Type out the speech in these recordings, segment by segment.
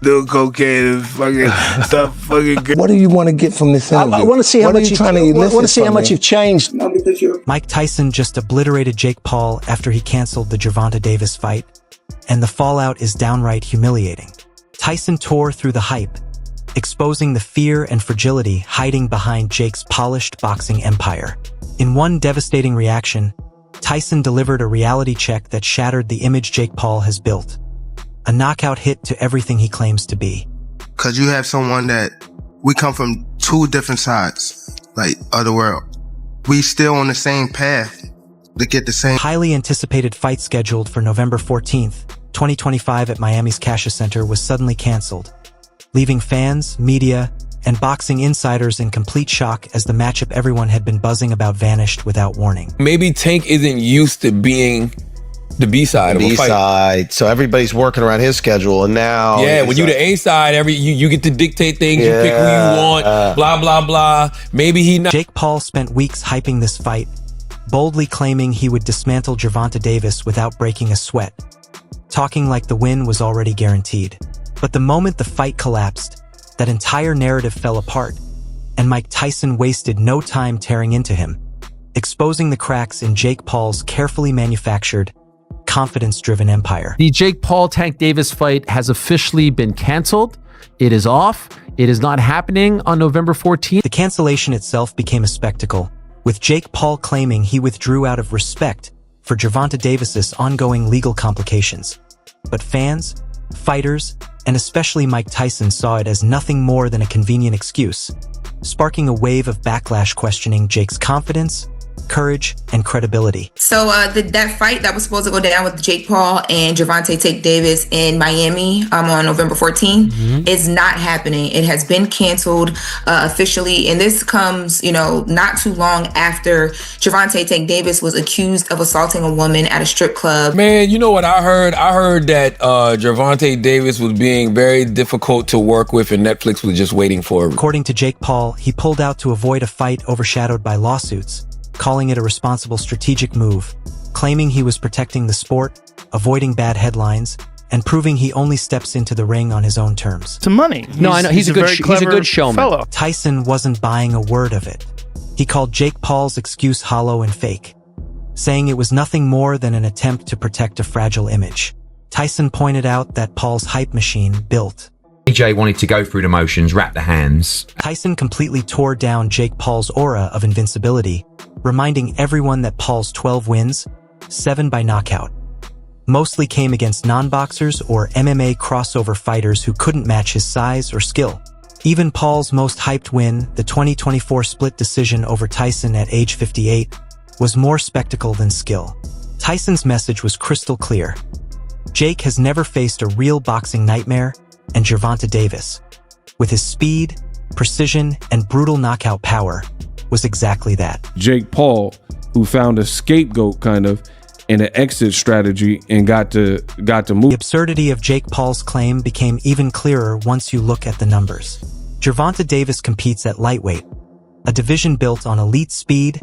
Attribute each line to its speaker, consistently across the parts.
Speaker 1: doing cocaine and fucking stuff. Fucking.
Speaker 2: What do you want to get from this interview?
Speaker 3: I want to see how much
Speaker 2: you've
Speaker 3: changed.
Speaker 4: Mike Tyson just obliterated Jake Paul after he canceled the Gervonta Davis fight, and the fallout is downright humiliating. Tyson tore through the hype, exposing the fear and fragility hiding behind Jake's polished boxing empire. In one devastating reaction, Tyson delivered a reality check that shattered the image Jake Paul has built. A knockout hit to everything he claims to be.
Speaker 1: Cause you have someone that we come from two different sides, like, of the world. We still on the same path to get the same.
Speaker 4: Highly anticipated fight scheduled for November 14th, 2025 at Miami's Cascia Center was suddenly canceled, leaving fans, media, and boxing insiders in complete shock as the matchup everyone had been buzzing about vanished without warning.
Speaker 5: Maybe Tank isn't used to being the B-side of a fight.
Speaker 6: B-side, so everybody's working around his schedule, and now...
Speaker 5: Yeah, when you the A-side, you get to dictate things, you pick who you want, blah, blah, blah. Maybe he not...
Speaker 4: Jake Paul spent weeks hyping this fight, boldly claiming he would dismantle Gervonta Davis without breaking a sweat, talking like the win was already guaranteed. But the moment the fight collapsed, that entire narrative fell apart, and Mike Tyson wasted no time tearing into him, exposing the cracks in Jake Paul's carefully manufactured, confidence-driven empire.
Speaker 7: The Jake Paul-Tank Davis fight has officially been canceled. It is off. It is not happening on November 14th.
Speaker 4: The cancellation itself became a spectacle, with Jake Paul claiming he withdrew out of respect for Gervonta Davis's ongoing legal complications. But fans, fighters, and especially Mike Tyson saw it as nothing more than a convenient excuse, sparking a wave of backlash questioning Jake's confidence, courage, and credibility.
Speaker 8: So that fight that was supposed to go down with Jake Paul and Gervonta Davis in Miami on November 14th is not happening. It has been canceled officially, and this comes, not too long after Gervonta Davis was accused of assaulting a woman at a strip club.
Speaker 5: Man, you know what I heard? I heard that Gervonta Davis was being very difficult to work with, and Netflix was just waiting for him.
Speaker 4: According to Jake Paul, he pulled out to avoid a fight overshadowed by lawsuits, calling it a responsible strategic move, claiming he was protecting the sport, avoiding bad headlines, and proving he only steps into the ring on his own terms.
Speaker 3: To money.
Speaker 7: No, I know. He's a good showman.
Speaker 3: Fellow.
Speaker 4: Tyson wasn't buying a word of it. He called Jake Paul's excuse hollow and fake, saying it was nothing more than an attempt to protect a fragile image. Tyson pointed out that Paul's hype machine built.
Speaker 9: AJ wanted to go through the motions, wrap the hands.
Speaker 4: Tyson completely tore down Jake Paul's aura of invincibility, reminding everyone that Paul's 12 wins, 7 by knockout, mostly came against non-boxers or MMA crossover fighters who couldn't match his size or skill. Even Paul's most hyped win, the 2024 split decision over Tyson at age 58, was more spectacle than skill. Tyson's message was crystal clear. Jake has never faced a real boxing nightmare, and Gervonta Davis, with his speed, precision, and brutal knockout power, was exactly that.
Speaker 10: Jake Paul, who found a scapegoat kind of and an exit strategy and got to move.
Speaker 4: The absurdity of Jake Paul's claim became even clearer once you look at the numbers. Gervonta Davis competes at lightweight, a division built on elite speed,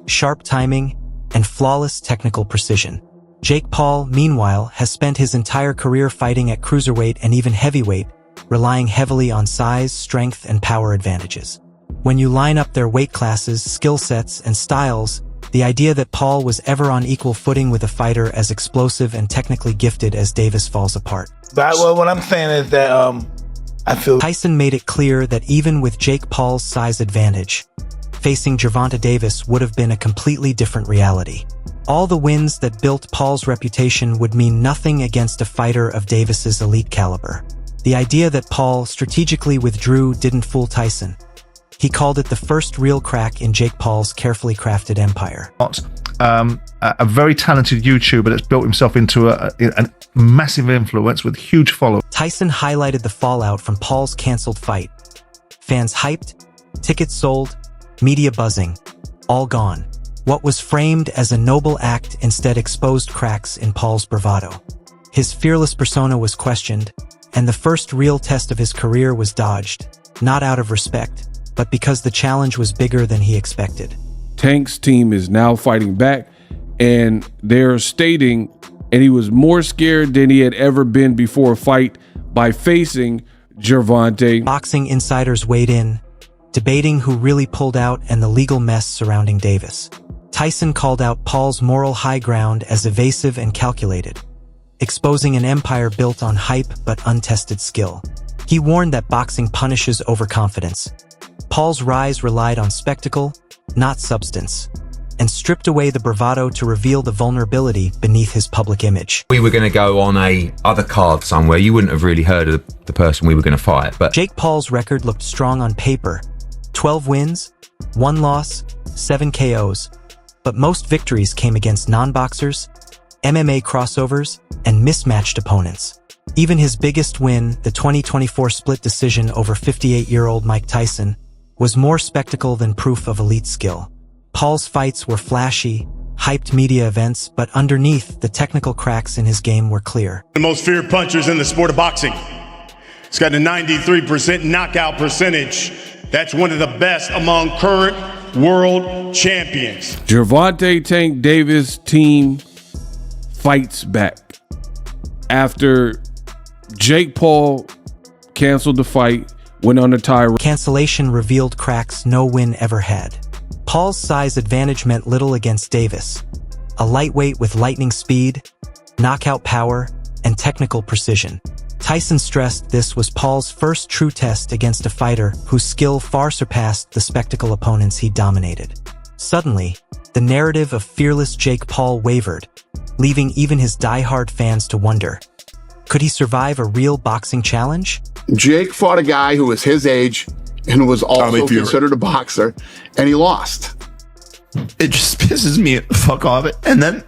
Speaker 4: sharp timing, and flawless technical precision. Jake Paul, meanwhile, has spent his entire career fighting at cruiserweight and even heavyweight, relying heavily on size, strength, and power advantages. When you line up their weight classes, skill sets, and styles, the idea that Paul was ever on equal footing with a fighter as explosive and technically gifted as Davis falls apart.
Speaker 1: But what I'm saying is that I feel
Speaker 4: Tyson made it clear that even with Jake Paul's size advantage, facing Gervonta Davis would have been a completely different reality. All the wins that built Paul's reputation would mean nothing against a fighter of Davis's elite caliber. The idea that Paul strategically withdrew didn't fool Tyson. He called it the first real crack in Jake Paul's carefully crafted empire.
Speaker 11: A very talented YouTuber that's built himself into a massive influence with huge following.
Speaker 4: Tyson highlighted the fallout from Paul's canceled fight. Fans hyped, tickets sold, media buzzing, all gone. What was framed as a noble act instead exposed cracks in Paul's bravado. His fearless persona was questioned, and the first real test of his career was dodged, not out of respect, but because the challenge was bigger than he expected.
Speaker 10: Tank's team is now fighting back, and they're stating, and he was more scared than he had ever been before a fight, by facing Gervonta.
Speaker 4: Boxing insiders weighed in, debating who really pulled out and the legal mess surrounding Davis. Tyson called out Paul's moral high ground as evasive and calculated, exposing an empire built on hype but untested skill. He warned that boxing punishes overconfidence. Paul's rise relied on spectacle, not substance, and stripped away the bravado to reveal the vulnerability beneath his public image.
Speaker 9: We were going to go on a other card somewhere. You wouldn't have really heard of the person we were going to fight. But
Speaker 4: Jake Paul's record looked strong on paper. 12 wins, 1 loss, 7 KOs. But most victories came against non-boxers, MMA crossovers, and mismatched opponents. Even his biggest win, the 2024 split decision over 58-year-old Mike Tyson, was more spectacle than proof of elite skill. Paul's fights were flashy, hyped media events, but underneath, the technical cracks in his game were clear.
Speaker 3: The most feared punchers in the sport of boxing. He's got a 93% knockout percentage. That's one of the best among current world champions.
Speaker 10: Gervonta Tank Davis team fights back after Jake Paul canceled the fight, went on a tirade.
Speaker 4: Cancellation revealed cracks no win ever had. Paul's size advantage meant little against Davis, a lightweight with lightning speed, knockout power, and technical precision. Tyson stressed this was Paul's first true test against a fighter whose skill far surpassed the spectacle opponents he dominated. Suddenly, the narrative of fearless Jake Paul wavered, leaving even his die-hard fans to wonder, could he survive a real boxing challenge?
Speaker 12: Jake fought a guy who was his age and was also considered a boxer, and he lost.
Speaker 13: It just pisses me the fuck off. And then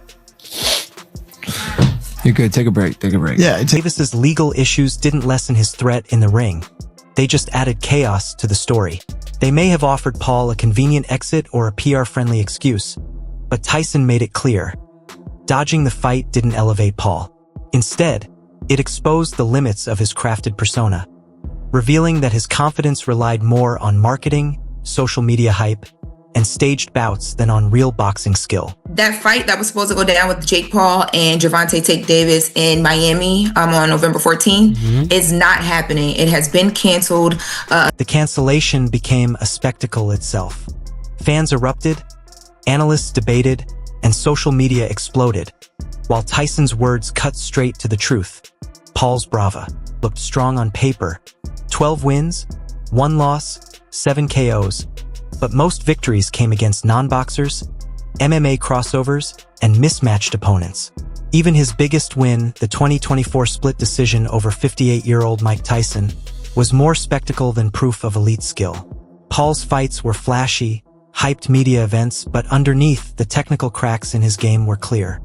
Speaker 14: you're good. Take a break. Take a break.
Speaker 13: Yeah.
Speaker 4: Davis's legal issues didn't lessen his threat in the ring. They just added chaos to the story. They may have offered Paul a convenient exit or a PR-friendly excuse, but Tyson made it clear. Dodging the fight didn't elevate Paul. Instead, it exposed the limits of his crafted persona, revealing that his confidence relied more on marketing, social media hype, and staged bouts than on real boxing skill.
Speaker 8: That fight that was supposed to go down with Jake Paul and Gervonta Davis in Miami on November 14th is not happening. It has been canceled.
Speaker 4: The cancellation became a spectacle itself. Fans erupted, analysts debated, and social media exploded, while Tyson's words cut straight to the truth. Paul's brava looked strong on paper. 12 wins, 1 loss, 7 KOs. But most victories came against non-boxers, MMA crossovers, and mismatched opponents. Even his biggest win, the 2024 split decision over 58-year-old Mike Tyson, was more spectacle than proof of elite skill. Paul's fights were flashy, hyped media events, but underneath, the technical cracks in his game were clear.